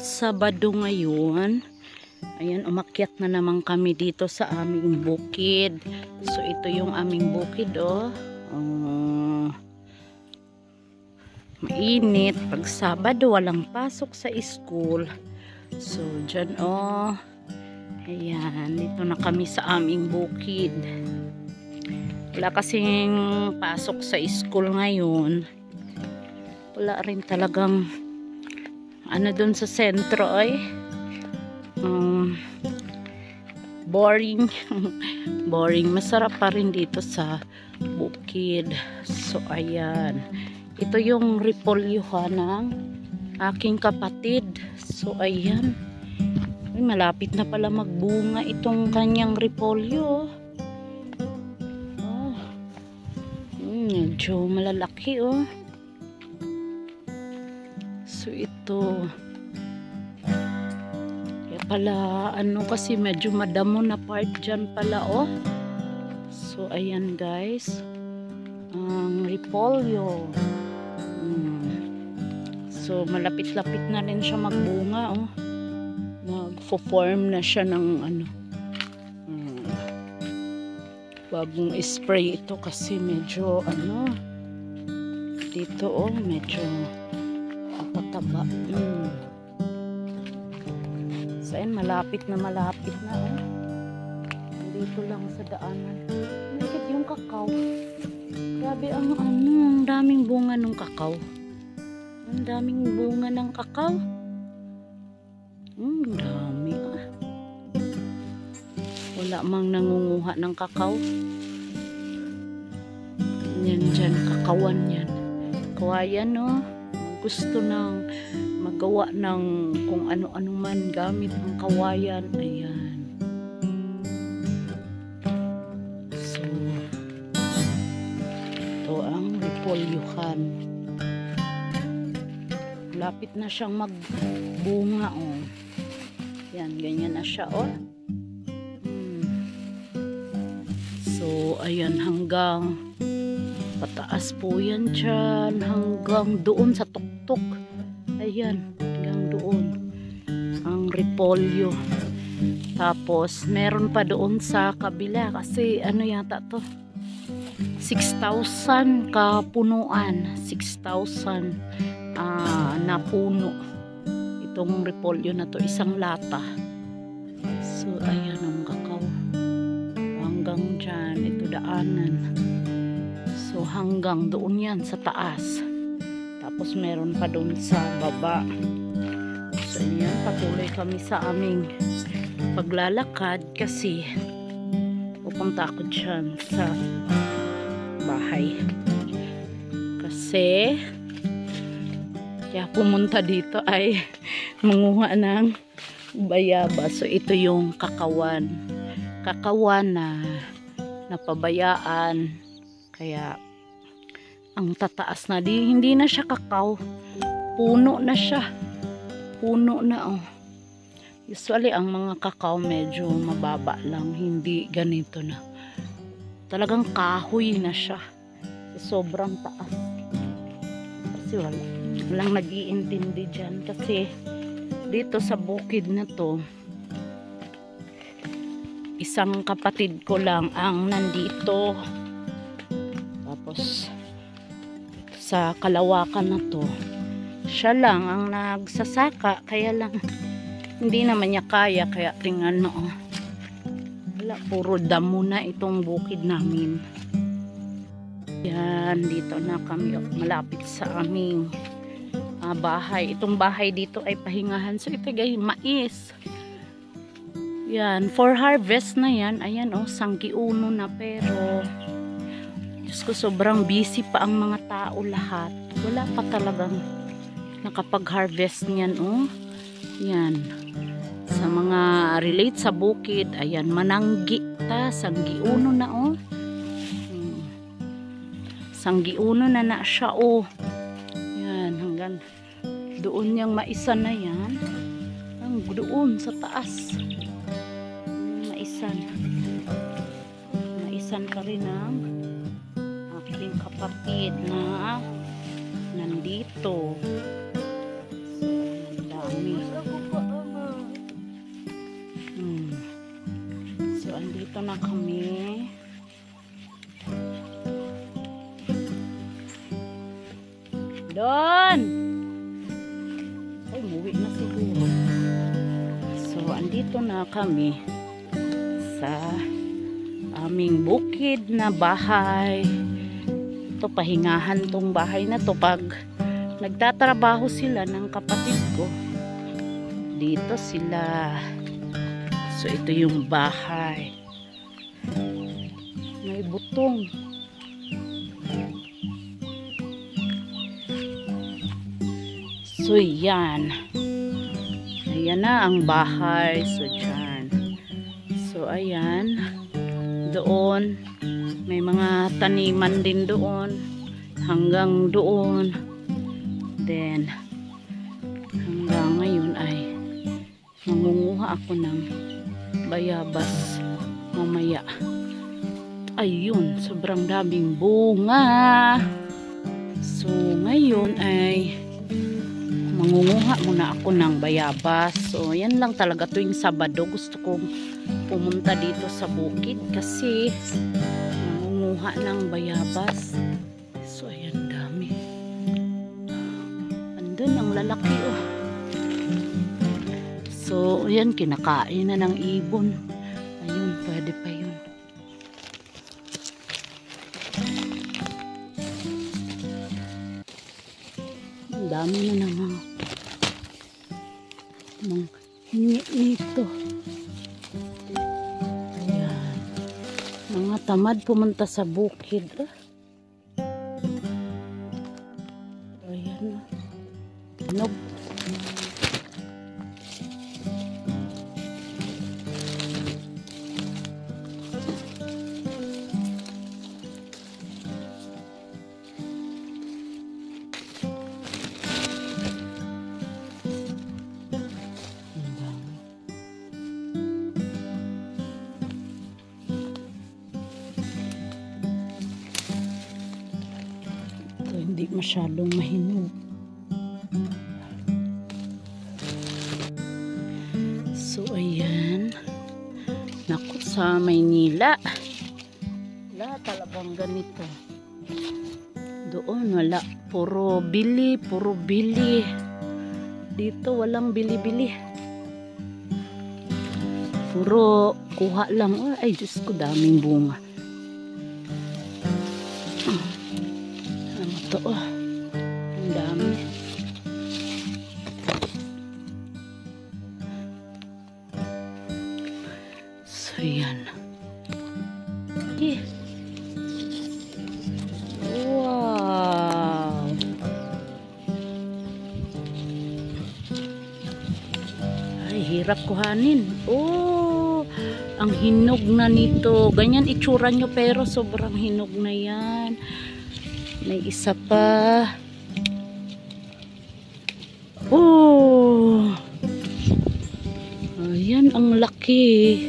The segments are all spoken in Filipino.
Sabado ngayon. Ayan, umakyat na naman kami dito sa aming bukid. So, ito yung aming bukid, oh. Mainit. Pag Sabado, walang pasok sa school. So, dyan, oh. Ayan, dito na kami sa aming bukid. Wala kasing pasok sa school ngayon. Wala rin talagang ano dun sa sentro ay boring. Boring. Masarap pa rin dito sa bukid. So ayan, ito yung repolyohan ng aking kapatid. So ayan, malapit na pala magbunga itong kanyang repolyo. Medyo malalaki, oh. So ito kaya pala ano, kasi medyo madamo na part dyan pala, oh. So ayan guys, ang repolyo. So malapit-lapit na rin siya magbunga, oh. Magfo-form na siya ng ano, bagong spray ito kasi medyo ano dito, oh, medyo pataba. So ayan, malapit na, oh. Dito lang sa daanan. Nakikit yung kakao. Grabe ang ano, ang daming bunga ng kakao. Ang daming bunga ng kakao. Dami, ah. Wala mang nangunguha ng kakao. Yan dyan, kakawan yan. Kawayan, no? Gusto nang magawa ng kung ano-ano man gamit ang kawayan. Ayan. So, ito ang repolyohan. Lapit na siyang magbunga, oh. Yan, ganyan na siya, oh. So, ayan, hanggang pataas po yan dyan, hanggang doon sa tuktok. Ayan, hanggang doon ang repolyo. Tapos meron pa doon sa kabila, kasi ano yata to, 6,000 kapunuan, 6,000 na puno itong repolyo na to, isang lata. So ayan ang kakao hanggang dyan, ito daanan. So hanggang doon yan sa taas. Tapos meron pa doon sa baba. So ayan, patuloy kami sa aming paglalakad kasi pupunta ako dyan sa bahay. Kasi kaya pumunta dito ay manguha ng bayaba. So ito yung kakawan. Kakawan na napabayaan. Kaya ang tataas na, hindi na siya kakao, puno na siya, puno na, oh. Usually ang mga kakao medyo mababa lang, hindi ganito na, talagang kahoy na siya, sobrang taas. Kasi walang nag-iintindi dyan, kasi dito sa bukid na to, isang kapatid ko lang ang nandito. Tapos sa kalawakan na to, siya lang ang nagsasaka, kaya lang hindi naman niya kaya, kaya tingnan, no, oh. Wala, puro damo na itong bukid namin. Yan, dito na kami, malapit sa aming bahay. Itong bahay dito ay pahingahan. So ito guys, mais. Yan, for harvest na yan. Ayan, oh, sanggiuno na, pero Diyos ko, sobrang busy pa ang mga tao lahat. Wala pa talagang nakapag-harvest niyan, oh. Yan. Sa mga relate sa bukid, ayan, mananggi ta, sanggiuno na, oh. Sanggiuno na siya, oh. Yan, hanggang doon yung maisan na yan. Hanggang doon sa taas. Maisan. Maisan pa rin ang aking kapatid na nandito. So, ang dami. na kami. Doon! Ay, umuwi na siguro. So, andito na kami sa aming bukid na bahay. Ito, pahingahan tong bahay na to pag nagtatrabaho sila ng kapatid ko. Dito sila. So, ito yung bahay. May butong. So, yan. Ayan na ang bahay. So, dyan. So, ayan. Doon. May mga taniman din doon. Hanggang doon. Then, hanggang ngayon ay mangunguha ako ng bayabas mamaya. Ayun, sobrang daming bunga. So, ngayon ay mangunguha muna ako ng bayabas. So, yan lang talaga tuwing Sabado. Gusto kong pumunta dito sa bukid kasi mangunguha ng bayabas. So, ayan, dami. Andun ang lalaki, oh. So, ayan, kinakain na ng ibon. Ayun, pwede pa yun. Ang dami na naman. Mga nito. Ayan. Mga tamad pumunta sa bukid. Ayan. Nope. Hindi masyadong mahinog. So, ayan. Naku, sa Maynila. Wala talagang ganito. Doon, wala. Puro bili, puro bili. Dito, walang bili-bili. Puro kuha lang. Ay, Diyos ko, daming bunga. Ito, oh. Ang dami. So, yan. Wow. Ay, hirap kuhanin. Oh, ang hinog na nito. Ganyan itsura nyo pero sobrang hinog na yan. May isa pa. Oh. Ayan, ang laki.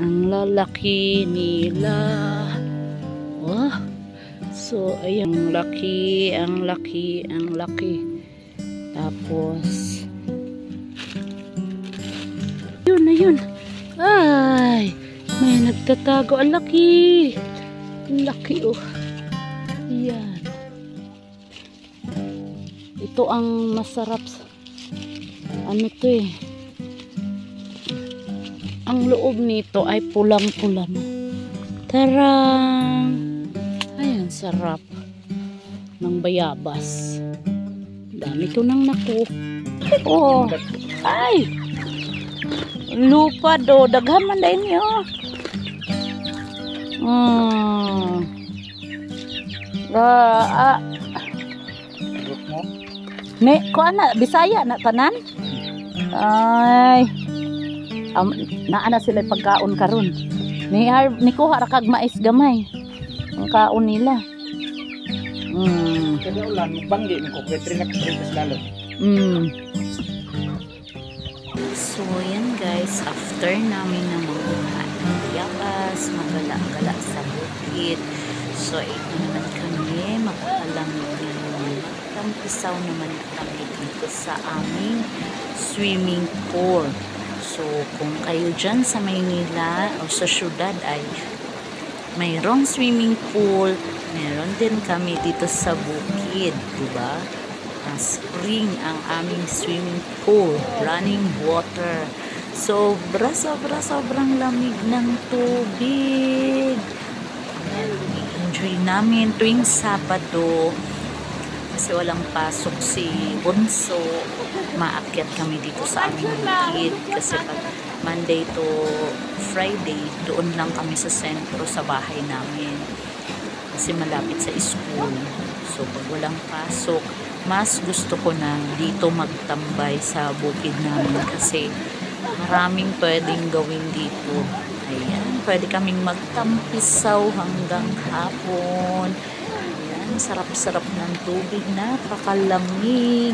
Ang lalaki nila. Oh. So, ayan, ang laki, ang laki, ang laki. Tapos, yun na yun. Ay, may nagtatago. Ang laki. Ang laki, oh. Yan. Ito ang masarap. Ano to eh. Ang loob nito ay pulang-pula na. Tarang! Ayan, sarap. Ng bayabas. Dami ko nang naku. Oh! Ay! Lupa do. Daghaman na inyo. Ne, ko ana Bisaya na tanan. Ay. Naana sila pagkaon karon. Ni kuha ra kag mais gamay. Ang kaon nila. Kada ulan magbanggi ni ko pwede na kasi lalo. So yan guys, after namin na manguha ng bayabas, magala-gala sa bukid. So ito naman kami, magtampisaw naman kami dito sa aming swimming pool. So, kung kayo dyan sa Maynila o sa syudad ay mayroong swimming pool, meron din kami dito sa bukid, diba? Spring ang aming swimming pool, running water. Sobrang lamig ng tubig. Ayan, enjoy namin tuwing Sabado. Kasi walang pasok si Bunso, maakyat kami dito sa aming bukid. Kasi pag Monday to Friday, doon lang kami sa sentro sa bahay namin. Kasi malapit sa school. So pag walang pasok, mas gusto ko na dito magtambay sa bukid namin kasi maraming pwedeng gawin dito. Ayan, pwede kaming magtampisaw hanggang hapon. Ayan, sarap-sarap ng tubig, napakalamig.